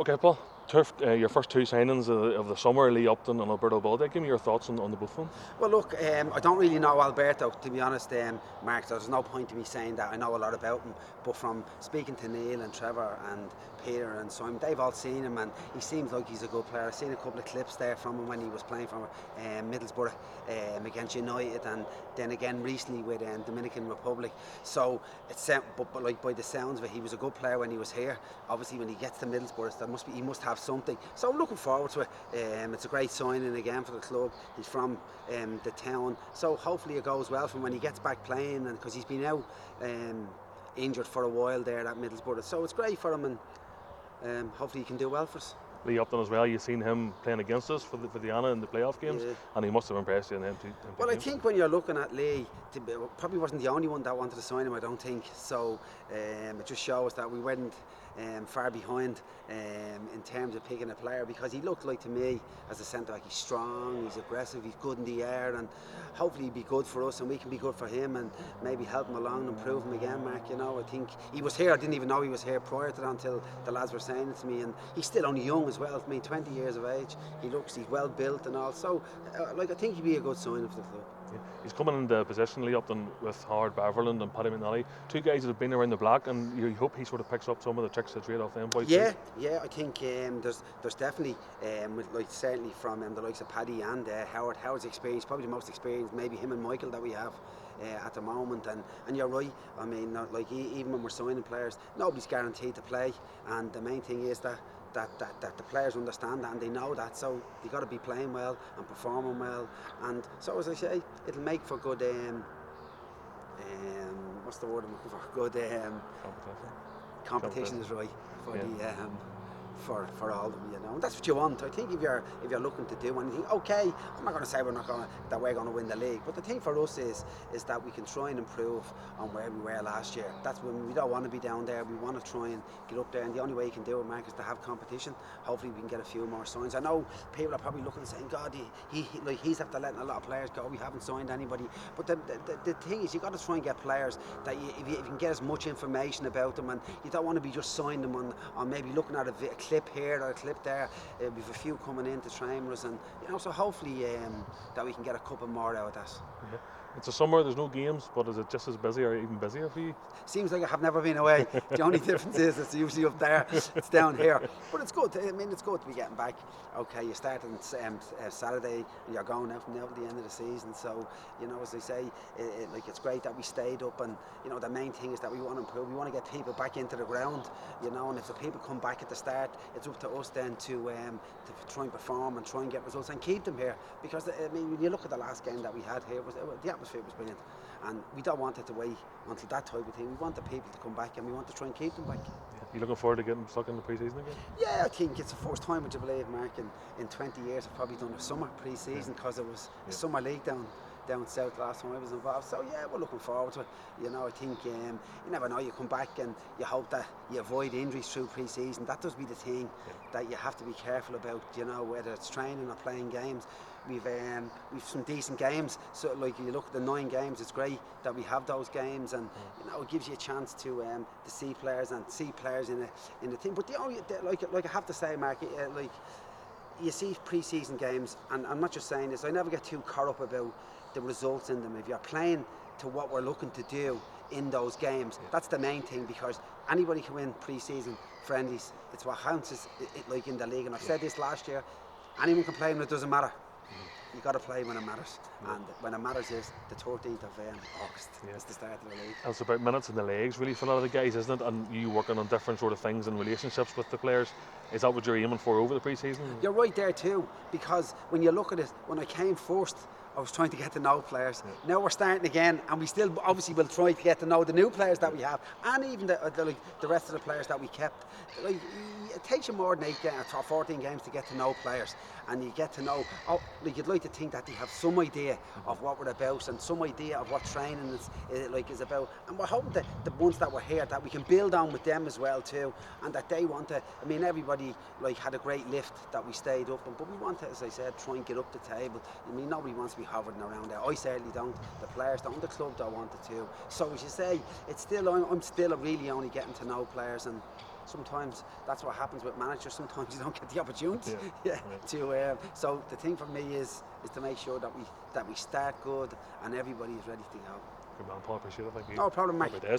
Okay, Paul, your first two signings of the summer, Lee Upton and Alberto Balde. Give me your thoughts on the both of them. Well, look, I don't really know Alberto, to be honest, Mark. There's no point in me saying that I know a lot about him. But from speaking to Neil and Trevor and Peter and Simon, they've all seen him, and he seems like he's a good player. I've seen a couple of clips there from him when he was playing for Middlesbrough against United, and then again recently with Dominican Republic. So it's but like by the sounds of it, he was a good player when he was here. Obviously, when he gets to Middlesbrough, he must have something. So I'm looking forward to it. It's a great signing again for the club. He's from the town, so hopefully it goes well for him when he gets back playing, and because he's been out injured for a while there at Middlesbrough. So it's great for him, and hopefully he can do well for us. Lee Upton as well, you've seen him playing against us for the Anna in the playoff games, and he must have impressed you in them two Well, games. I think when you're looking at Lee, probably wasn't the only one that wanted to sign him, I don't think. So it just shows that we weren't far behind in terms of picking a player, because he looked like, to me, as a centre back, he's strong, he's aggressive, he's good in the air, and hopefully he'll be good for us and we can be good for him and maybe help him along and improve him again, Mark. You know, I think he was here, I didn't even know he was here prior to that until the lads were saying it to me, and he's still only young as well. I mean, 20 years of age, he's well built and all, so I think he'd be a good signing for the club. Yeah. He's coming into position, Lee Upton, with Howard Beverland and Paddy McNally, two guys that have been around the block, and you hope he sort of picks up some of the tricks that's right off them boys. Yeah, I think there's definitely, certainly from the likes of Paddy and Howard's experience, probably the most experienced, maybe him and Michael, that we have at the moment, and you're right. I mean, even when we're signing players, nobody's guaranteed to play, and the main thing is that the players understand that and they know that, so you got to be playing well and performing well, and so, as I say, it'll make for good what's the word I'm looking for? Good competition is right for the for all of them, you know, and that's what you want. I think if you're looking to do anything, okay, I'm not going to say we're going to win the league, but the thing for us is that we can try and improve on where we were last year. That's when we don't want to be down there. We want to try and get up there, and the only way you can do it, Mark, is to have competition. Hopefully we can get a few more signs. I know people are probably looking and saying, God, he's after letting a lot of players go. We haven't signed anybody, but the thing is, you got to try and get players that if you can get as much information about them, and you don't want to be just signing them on maybe looking at a clip here or a clip there. We've a few coming in to train us, and you know, so hopefully that we can get a couple more out of that. Yeah. It's a summer, there's no games, but is it just as busy or even busier for you? Seems like I have never been away. The only difference is it's usually up there, it's down here. But it's good. I mean, it's good to be getting back. Okay, you start on Saturday and you're going out from now to the end of the season. So, you know, as I say, it's great that we stayed up, and, you know, the main thing is that we want to improve. We want to get people back into the ground, you know, and if the people come back at the start, it's up to us then to try and perform and try and get results and keep them here. Because, I mean, when you look at the last game that we had here, the atmosphere was brilliant, and we don't want it to wait until that type of thing. We want the people to come back, and we want to try and keep them back. Yeah. You looking forward to getting stuck in the pre-season again? Yeah, I think it's the first time, would you believe, Mark, in 20 years I've probably done a summer pre-season, because it was a summer league down south last time I was involved. So yeah, we're looking forward to it. You know, I think you never know, you come back and you hope that you avoid injuries through pre-season. That does be the thing that you have to be careful about, you know, whether it's training or playing games. We've some decent games, so like you look at the 9 games, it's great that we have those games, and you know, it gives you a chance to see players in the thing. But like I have to say, Mark, like you see pre-season games, and I'm not just saying this, I never get too caught up about the results in them. If you're playing to what we're looking to do in those games, that's the main thing, because anybody can win pre-season friendlies. It's what counts like in the league, and I've said this last year, anyone can play, and it doesn't matter. You got to play when it matters, and when it matters is the 13th of August. It's the start of the league. And it's about minutes in the legs, really, for a lot of the guys, isn't it? And you working on different sort of things and relationships with the players. Is that what you're aiming for over the pre-season? You're right there too, because when you look at it, when I came first, I was trying to get to know players. Now we're starting again, and we still obviously will try to get to know the new players that we have, and even the rest of the players that we kept. Like, it takes you more than 8 or 14 games to get to know players, and you get to know. Like, you'd like to think that they have some idea of what we're about and some idea of what training is about. And we're hoping that the ones that were here, that we can build on with them as well too, and that they want to. I mean, everybody had a great lift that we stayed up, but we want to, as I said, try and get up the table. I mean, nobody wants to be hovering around there. I certainly don't. The players don't. The club don't want it to. So as you say, it's still I'm still really only getting to know players, and sometimes that's what happens with managers. Sometimes you don't get the opportunity. Yeah. To so the thing for me is to make sure that we start good and everybody is ready to go. Good man, Paul. Appreciate it. Thank you. No problem, Mark. Happy days.